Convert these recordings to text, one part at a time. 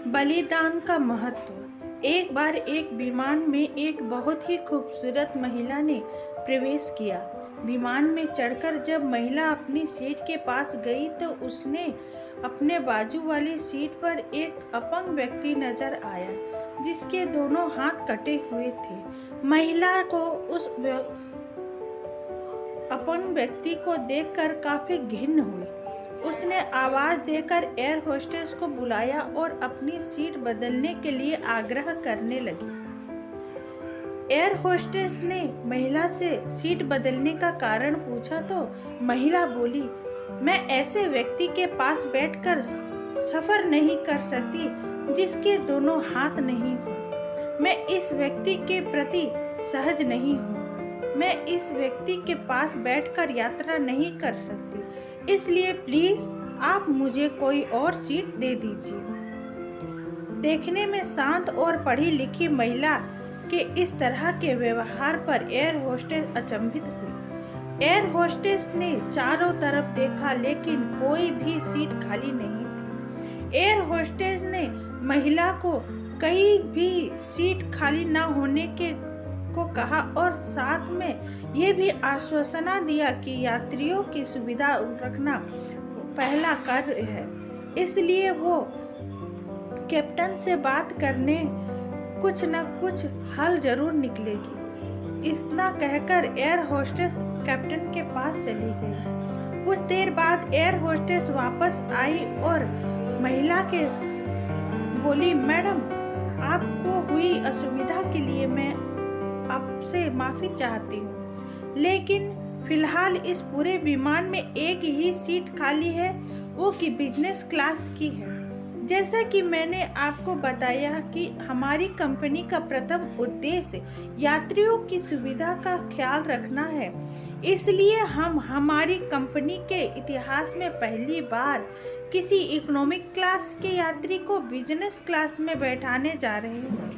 बलिदान का महत्व। एक बार एक विमान में एक बहुत ही खूबसूरत महिला ने प्रवेश किया। विमान में चढ़कर जब महिला अपनी सीट के पास गई तो उसने अपने बाजू वाली सीट पर एक अपंग व्यक्ति नजर आया जिसके दोनों हाथ कटे हुए थे। महिला को उस अपंग व्यक्ति को देखकर काफी घिन हुई। उसने आवाज देकर एयर होस्टेस को बुलाया और अपनी सीट बदलने के लिए आग्रह करने लगी। एयर होस्टेस ने महिला से सीट बदलने का कारण पूछा तो महिला बोली, मैं ऐसे व्यक्ति के पास बैठकर सफर नहीं कर सकती जिसके दोनों हाथ नहीं हो। मैं इस व्यक्ति के प्रति सहज नहीं हूँ। मैं इस व्यक्ति के पास बैठकर यात्रा नहीं कर सकती, इसलिए प्लीज आप मुझे कोई और सीट दे दीजिए। देखने में शांत और पढ़ी लिखी महिला के इस तरह के व्यवहार पर एयर होस्टेस अचंभित हुई। एयर होस्टेस ने चारों तरफ देखा लेकिन कोई भी सीट खाली नहीं थी। एयर होस्टेस ने महिला को कहीं भी सीट खाली न होने को कहा और साथ में ये भी आश्वासन दिया कि यात्रियों की सुविधा रखना पहला कार्य है, इसलिए वो कैप्टन से बात करने कुछ न कुछ हल जरूर निकलेगी। इतना कहकर एयर होस्टेस कैप्टन के पास चली गई। कुछ देर बाद एयर होस्टेस वापस आई और महिला के बोली, मैडम आपको हुई असुविधा के लिए मैं आपसे माफी चाहती हूँ, लेकिन फिलहाल इस पूरे विमान में एक ही सीट खाली है, वो कि बिजनेस क्लास की है। जैसा कि मैंने आपको बताया कि हमारी कंपनी का प्रथम उद्देश्य यात्रियों की सुविधा का ख्याल रखना है, इसलिए हम हमारी कंपनी के इतिहास में पहली बार किसी इकोनॉमिक क्लास के यात्री को बिजनेस क्लास में बैठाने जा रहे हैं।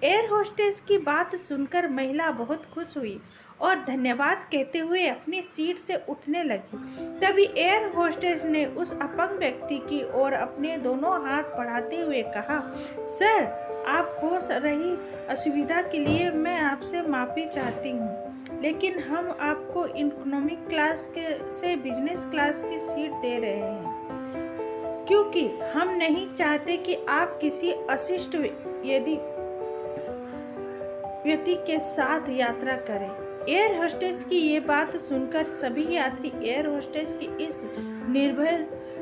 एयर होस्टेस की बात सुनकर महिला बहुत खुश हुई और धन्यवाद कहते हुए अपनी सीट से उठने लगी। तभी एयर होस्टेस ने उस अपंग व्यक्ति की ओर अपने दोनों हाथ बढ़ाते हुए कहा, सर आप हो रही असुविधा के लिए मैं आपसे माफ़ी चाहती हूँ, लेकिन हम आपको इकोनॉमिक क्लास से बिजनेस क्लास की सीट दे रहे हैं क्योंकि हम नहीं चाहते कि आप किसी अशिष्ट व्यक्ति के साथ यात्रा करें। एयर होस्टेस की ये बात सुनकर सभी यात्री एयर होस्टेस की इस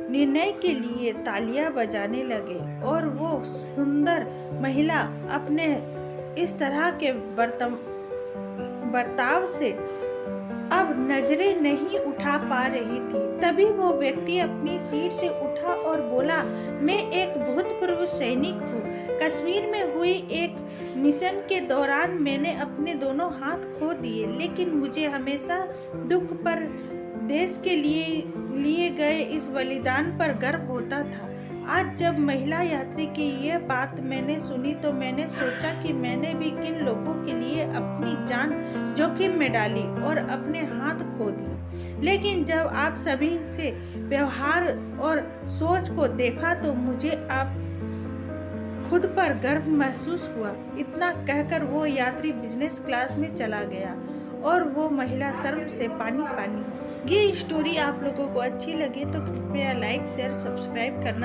निर्णय के लिए तालियां बजाने लगे और वो सुंदर महिला अपने इस तरह के बर्ताव से अब नजरें नहीं उठा पा रही थी। तभी वो व्यक्ति अपनी सीट से उठा और बोला, मैं एक भूतपूर्व सैनिक हूँ। कश्मीर में हुई एक मिशन के दौरान मैंने अपने दोनों हाथ खो दिए, लेकिन मुझे हमेशा दुख पर देश के लिए गए इस बलिदान पर गर्व होता था। आज जब महिला यात्री की यह बात मैंने सुनी तो मैंने सोचा कि मैंने भी किन लोगों के लिए अपनी जान जोखिम में डाली और अपने हाथ खो दिए, लेकिन जब आप सभी से व्यवहार और सोच को देखा तो मुझे आप खुद पर गर्व महसूस हुआ। इतना कहकर वो यात्री बिजनेस क्लास में चला गया और वो महिला शर्म से पानी पानी। ये स्टोरी आप लोगों को अच्छी लगे तो कृपया लाइक शेयर सब्सक्राइब करना